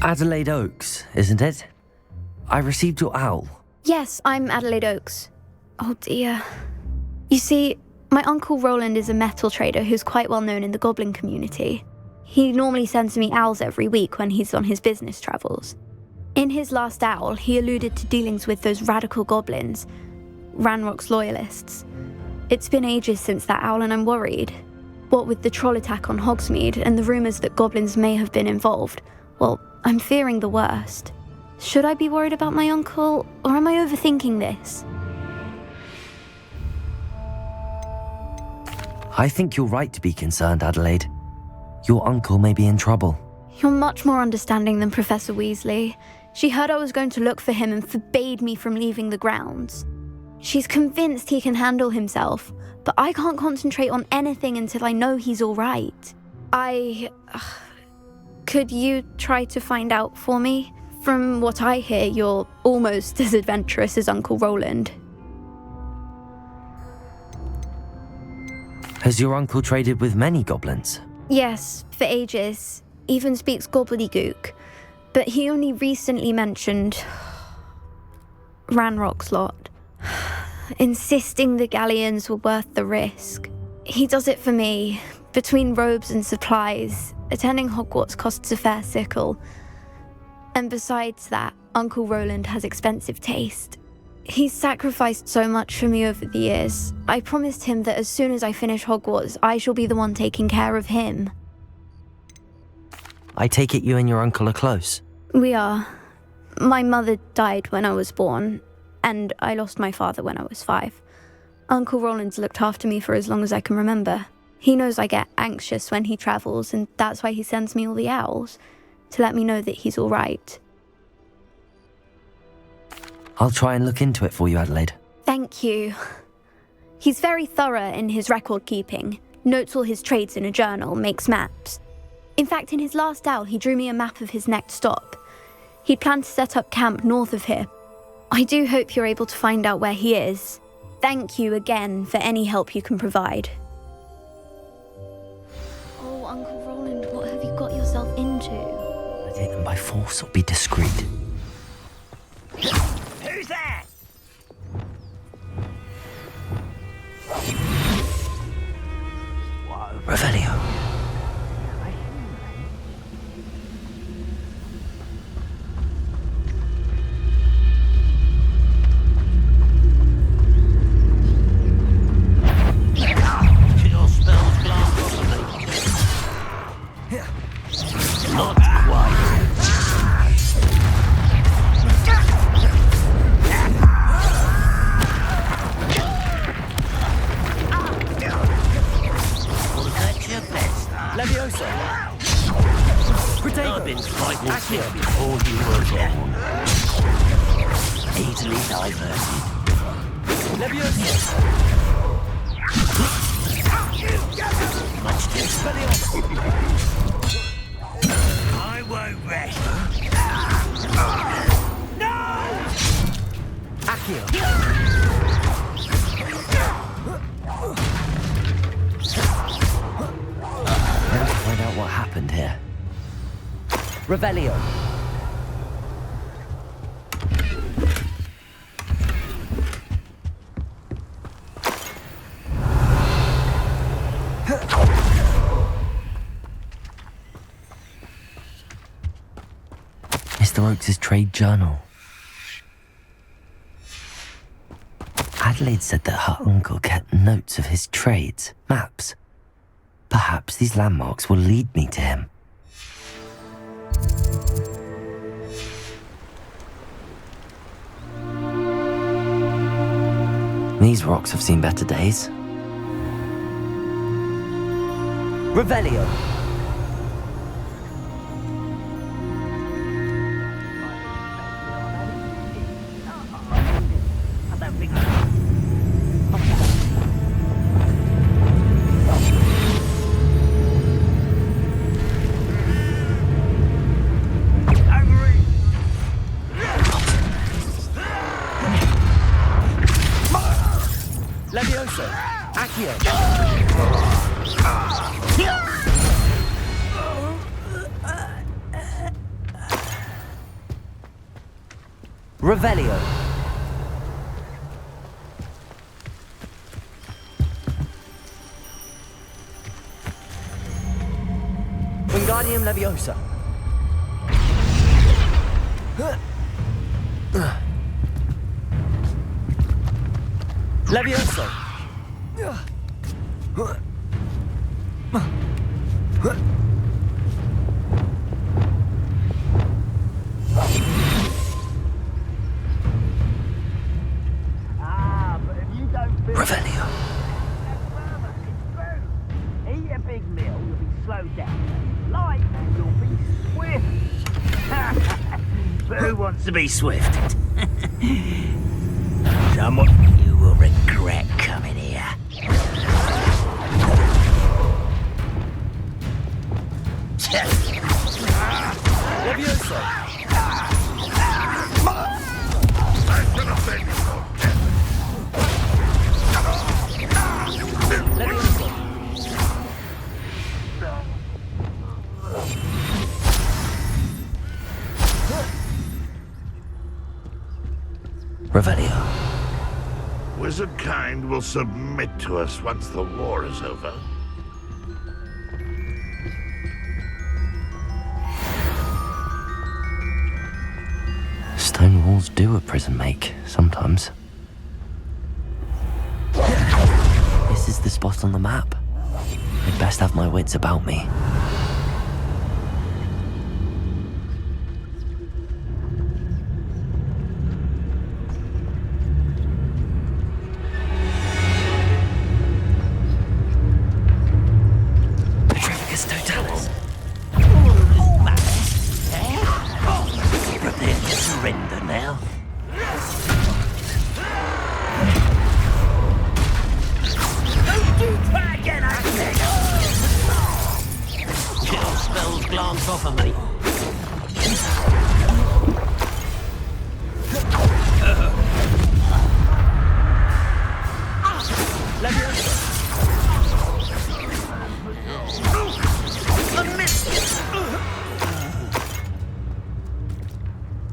Adelaide Oaks, isn't it? I received your owl. Yes, I'm Adelaide Oaks. Oh dear. You see, my uncle Rowland is a metal trader who's quite well known in the goblin community. He normally sends me owls every week when he's on his business travels. In his last owl, he alluded to dealings with those radical goblins, Ranrock's loyalists. It's been ages since that owl and I'm worried. What with the troll attack on Hogsmeade and the rumours that goblins may have been involved, well, I'm fearing the worst. Should I be worried about my uncle, or am I overthinking this? I think you're right to be concerned, Adelaide. Your uncle may be in trouble. You're much more understanding than Professor Weasley. She heard I was going to look for him and forbade me from leaving the grounds. She's convinced he can handle himself, but I can't concentrate on anything until I know he's all right. Could you try to find out for me? From what I hear, you're almost as adventurous as Uncle Rowland. Has your uncle traded with many goblins? Yes, for ages. Even speaks gobbledygook. But he only recently mentioned Ranrock's lot, insisting the galleons were worth the risk. He does it for me. Between robes and supplies, attending Hogwarts costs a fair sickle. And besides that, Uncle Rowland has expensive taste. He's sacrificed so much for me over the years. I promised him that as soon as I finish Hogwarts, I shall be the one taking care of him. I take it you and your uncle are close? We are. My mother died when I was born, and I lost my father when I was 5. Uncle Rowland's looked after me for as long as I can remember. He knows I get anxious when he travels, and that's why he sends me all the owls, to let me know that he's all right. I'll try and look into it for you, Adelaide. Thank you. He's very thorough in his record keeping, notes all his trades in a journal, makes maps. In fact, in his last owl, he drew me a map of his next stop. He'd planned to set up camp north of here. I do hope you're able to find out where he is. Thank you again for any help you can provide. Oh, Uncle Rowland, what have you got yourself into? I take them by force or be discreet. Who's there? Revelio. Your spells blast off of me. Not quite. Was that your best? Leviosa! I've been fighting here before you were born. Easily diverted. Leviosa! Much too I won't rest. No! Accio! Now to find out what happened here. Revelio! Mr. Oakes' trade journal. Adelaide said that her uncle kept notes of his trades, maps. Perhaps these landmarks will lead me to him. These rocks have seen better days. Revelio! Leviosa! Accio! Revelio. Wingardium Leviosa. Levioso. But if you don't feel Revelio. eat a big meal, you'll be slowed down. Light, you'll be swift. But who wants to be swift? Someone you will regret coming here. Levioso. Levioso. Revelio. Wizard kind will submit to us once the war is over. Stone walls do a prison make, sometimes. This is the spot on the map. I'd best have my wits about me. Petrificus Totalis. Prepare to surrender now. Don't you try again, I said! Chill spells glance off of me.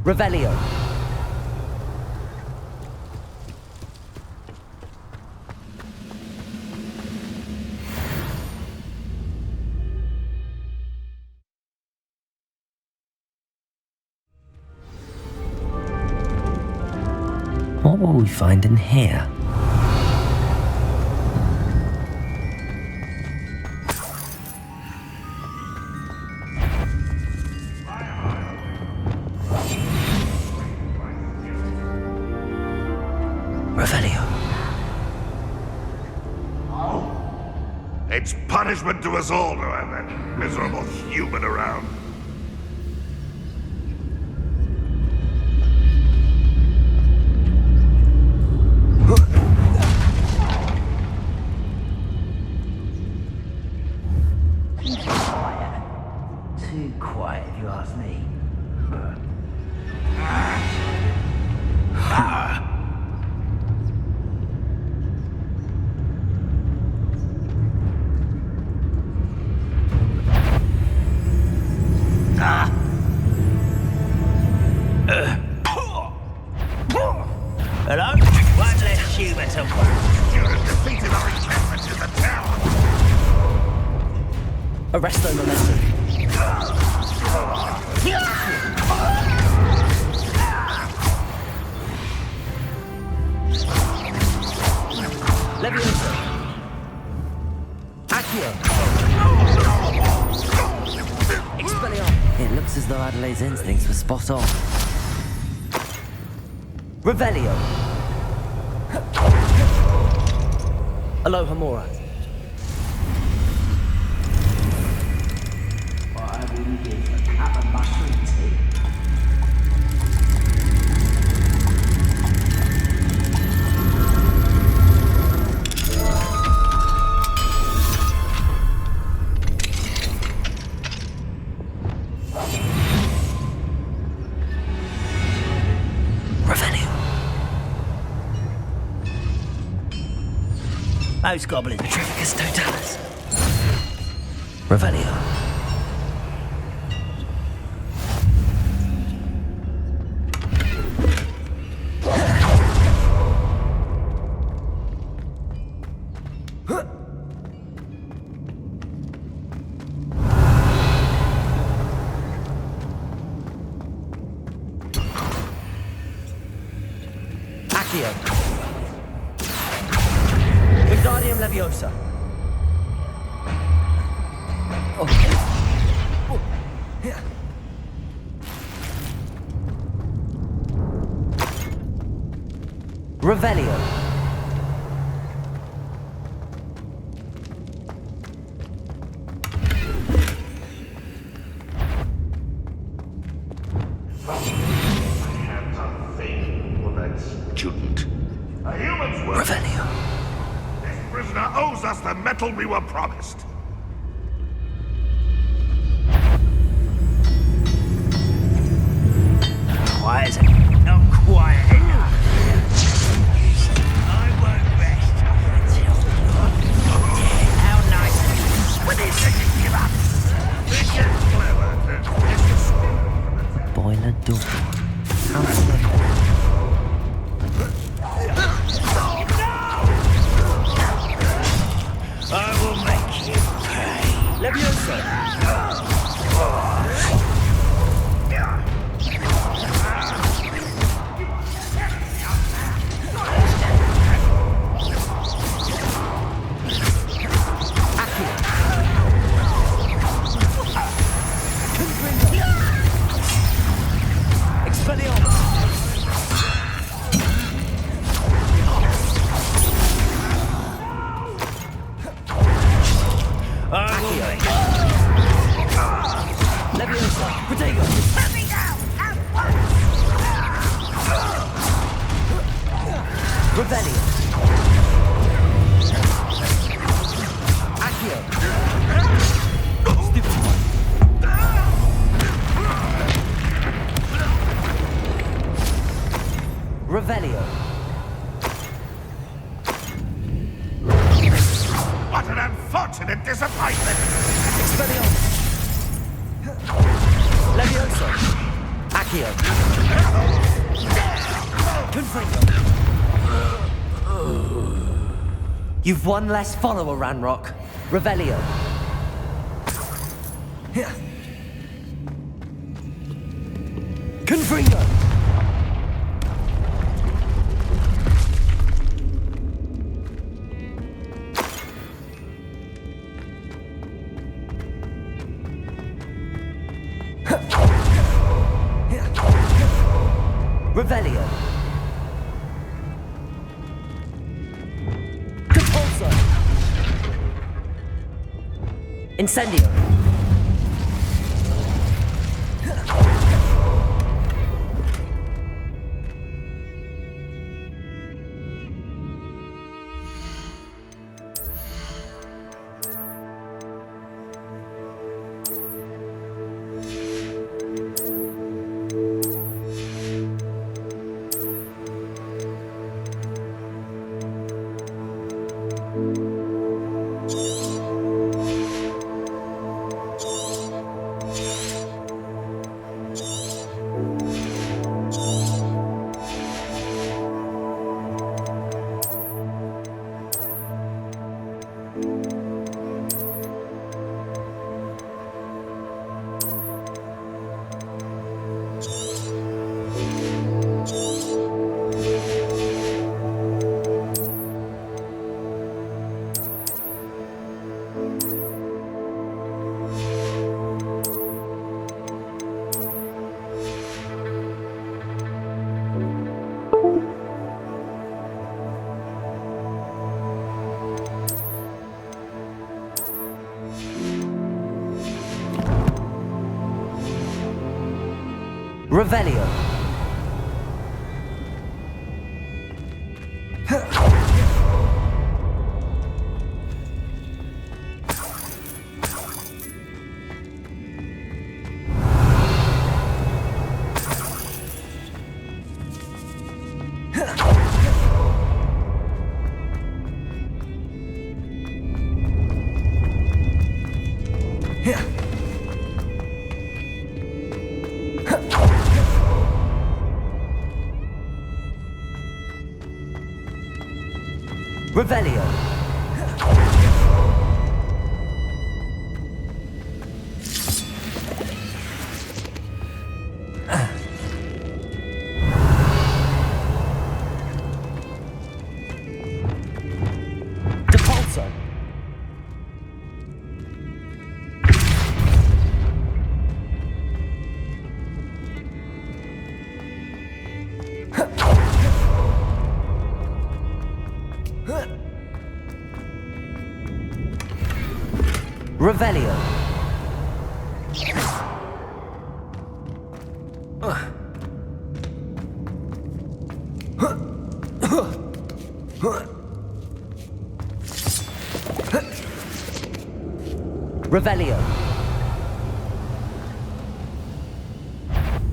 Revelio. What will we find in here? Revelio. It's punishment to us all to have that miserable human around. Too quiet, if you ask me. Hello? One less human to work. You have defeated our encampment in the tower. Arresto momentum. Leviosa. Accio. Expelliarmus. It looks as though Adelaide's instincts were spot on. Revelio. Aloha Mora. I will give a cup of mushroom tea. Revelio. Most goblins. Petrificus Totalis. Revelio. Revelio. Wingardium Leviosa. Revelio. Student. A human's work. Revelio. This prisoner owes us the metal we were promised. Quiet. Not quiet enough. I won't rest until... How nice of you. When they said to give up. This is clever. It's the spirit from the temple. Boiler door. How clever. I will make you pay. Leviosa. Revelio. What an unfortunate disappointment! Expelliarmus. Leviosa. Accio. Confringo. You've one less follower, Ranrock. Revelio. Confringo. Revelio. Compulso. Incendio. Revelio. Revelio. Revelio. Revelio.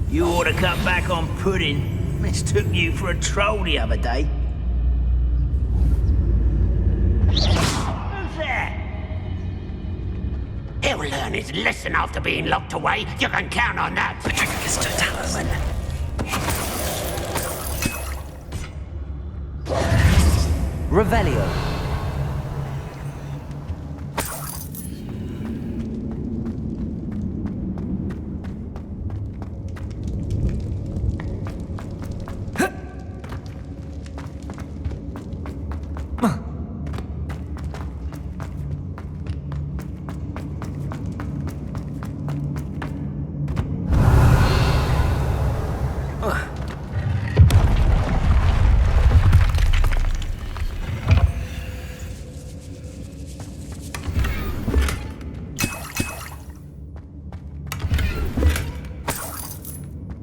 You ought to cut back on pudding. Mistook you for a troll the other day. Who's that? He'll learn his lesson after being locked away. You can count on that. Petrificus totalis. Revelio.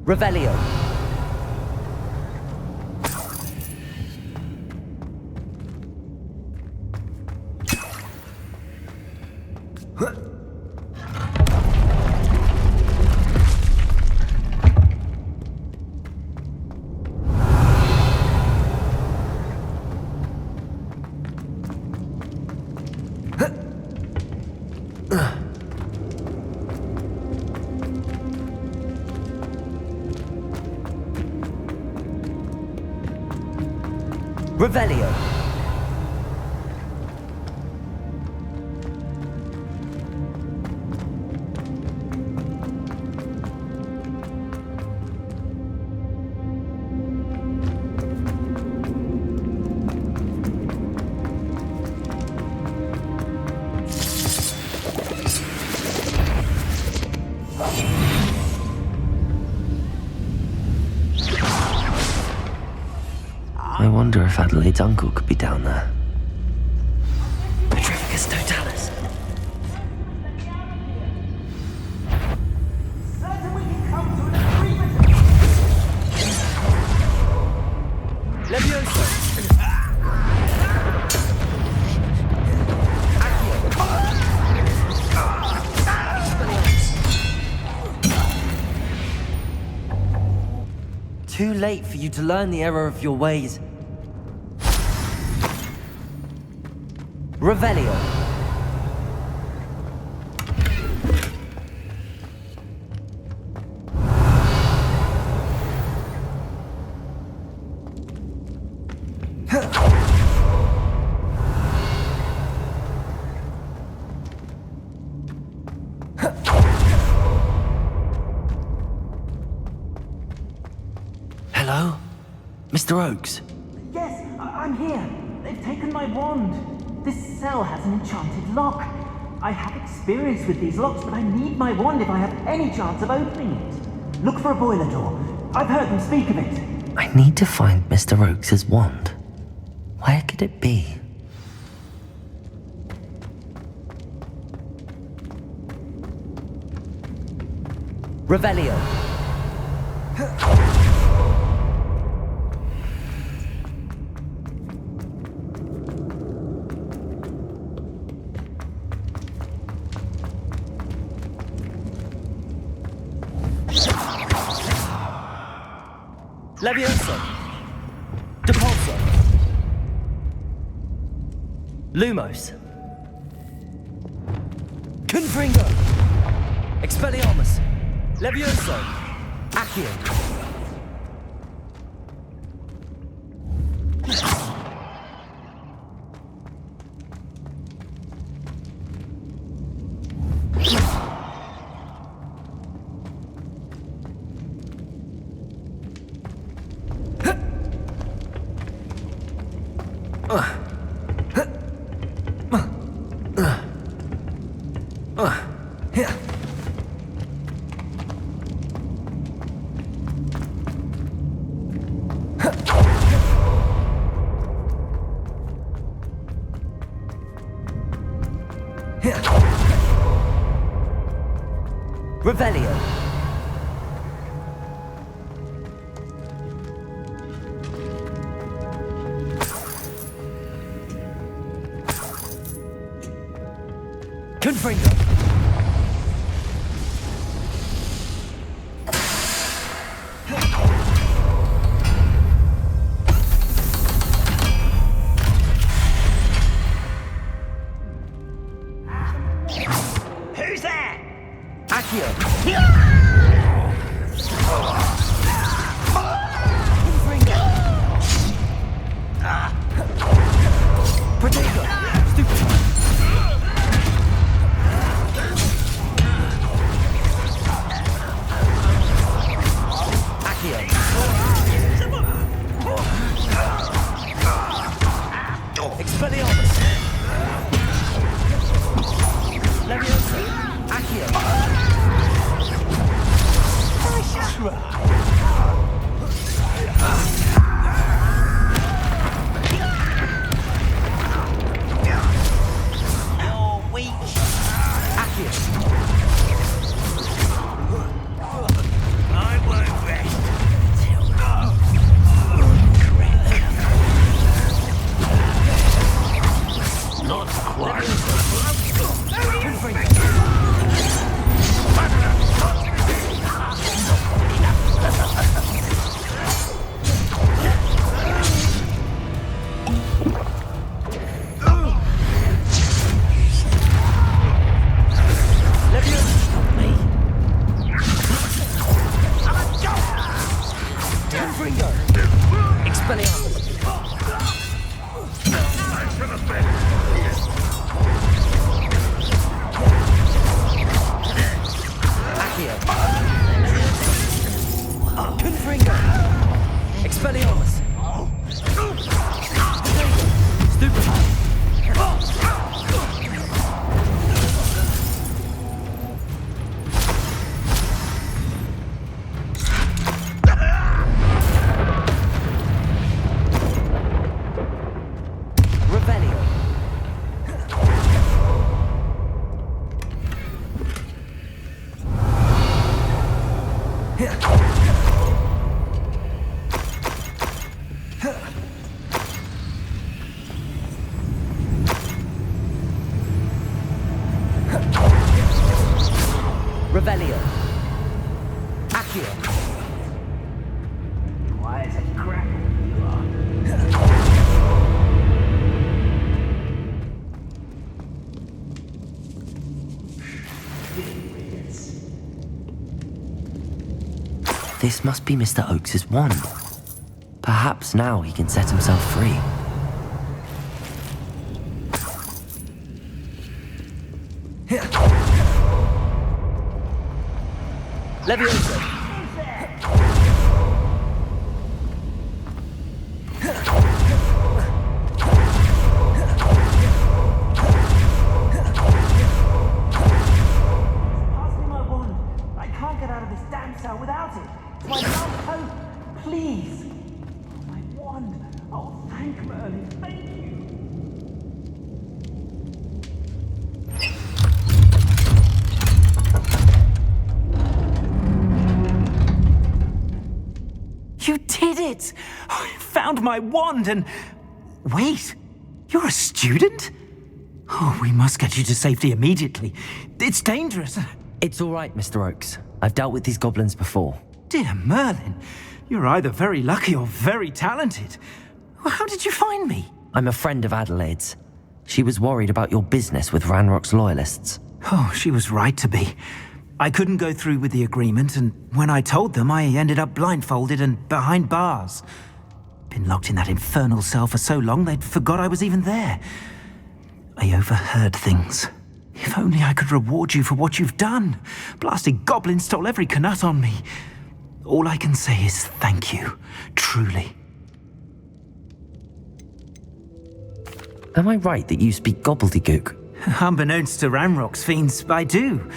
Revelio. Revelio. I wonder if Adelaide's uncle could be down there. Petrificus totalis. Levioso. Too late for you to learn the error of your ways. Revelio. Hello? Mr. Oakes? Yes, I'm here. They've taken my wand. This cell has an enchanted lock. I have experience with these locks, but I need my wand if I have any chance of opening it. Look for a boiler door. I've heard them speak of it. I need to find Mr. Oakes' wand. Where could it be? Revelio. Levioso. Depulso. Lumos. Confringo. Expelliarmus. Levioso. Accio. Revelio. Confringo. Who's there? Accio. Protego. Stupid. Accio. Expelliarmus. Leviosa. Accio. You're weak. Accio. I won't rest till Not quite. Confringo. Expelliarmus. Accio. Confringo. Expelliarmus. Stupid. Revelio. Revelio. Accio. Why is it crap you are? This must be Mr. Oakes's wand. Perhaps now he can set himself free. Leviosa. Pass me my wand. I can't get out of this damn cell without it. It's my last hope. Please. Oh, my wand. Oh, thank Merlin. Thank you. You did it! I found my wand and... Wait, you're a student? Oh, we must get you to safety immediately. It's dangerous. It's all right, Mr. Oakes. I've dealt with these goblins before. Dear Merlin, you're either very lucky or very talented. How did you find me? I'm a friend of Adelaide's. She was worried about your business with Ranrock's loyalists. Oh, she was right to be. I couldn't go through with the agreement, and when I told them, I ended up blindfolded and behind bars. Been locked in that infernal cell for so long, they'd forgot I was even there. I overheard things. If only I could reward you for what you've done. Blasted goblins stole every Knut on me. All I can say is thank you, truly. Am I right that you speak gobbledygook? Unbeknownst to Ranrock's fiends, I do.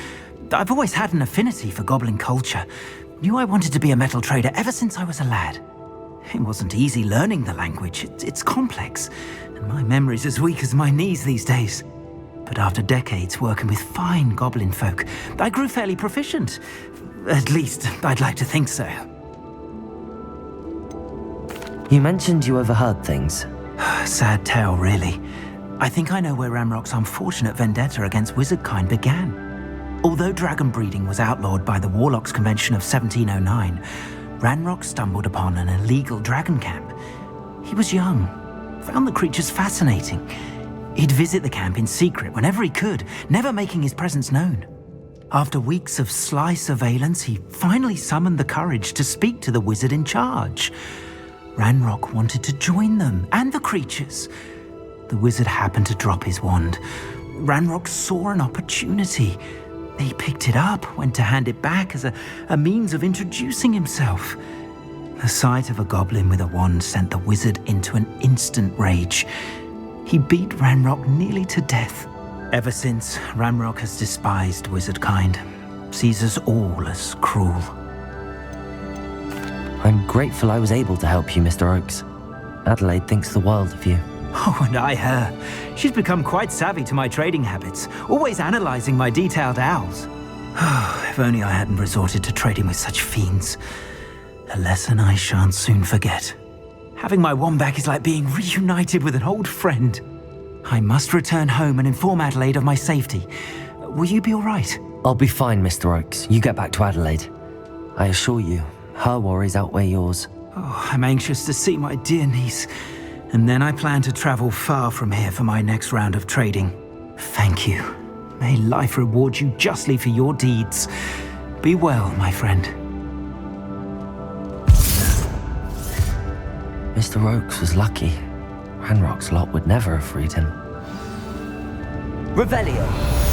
I've always had an affinity for goblin culture. Knew I wanted to be a metal trader ever since I was a lad. It wasn't easy learning the language. It's complex, and my memory's as weak as my knees these days. But after decades working with fine goblin folk, I grew fairly proficient. At least, I'd like to think so. You mentioned you overheard things. Sad tale, really. I think I know where Ranrock's unfortunate vendetta against wizardkind began. Although dragon breeding was outlawed by the Warlocks Convention of 1709, Ranrock stumbled upon an illegal dragon camp. He was young, found the creatures fascinating. He'd visit the camp in secret whenever he could, never making his presence known. After weeks of sly surveillance, he finally summoned the courage to speak to the wizard in charge. Ranrock wanted to join them and the creatures. The wizard happened to drop his wand. Ranrock saw an opportunity. He picked it up, went to hand it back as a means of introducing himself. The sight of a goblin with a wand sent the wizard into an instant rage. He beat Ranrock nearly to death. Ever since, Ranrock has despised wizardkind, sees us all as cruel. I'm grateful I was able to help you, Mr. Oakes. Adelaide thinks the world of you. Oh, and I her. She's become quite savvy to my trading habits, always analysing my detailed owls. If only I hadn't resorted to trading with such fiends. A lesson I shan't soon forget. Having my wand back is like being reunited with an old friend. I must return home and inform Adelaide of my safety. Will you be all right? I'll be fine, Mr. Oakes. You get back to Adelaide. I assure you, her worries outweigh yours. Oh, I'm anxious to see my dear niece. And then I plan to travel far from here for my next round of trading. Thank you. May life reward you justly for your deeds. Be well, my friend. Mr. Oakes was lucky. Ranrock's lot would never have freed him. Revelio!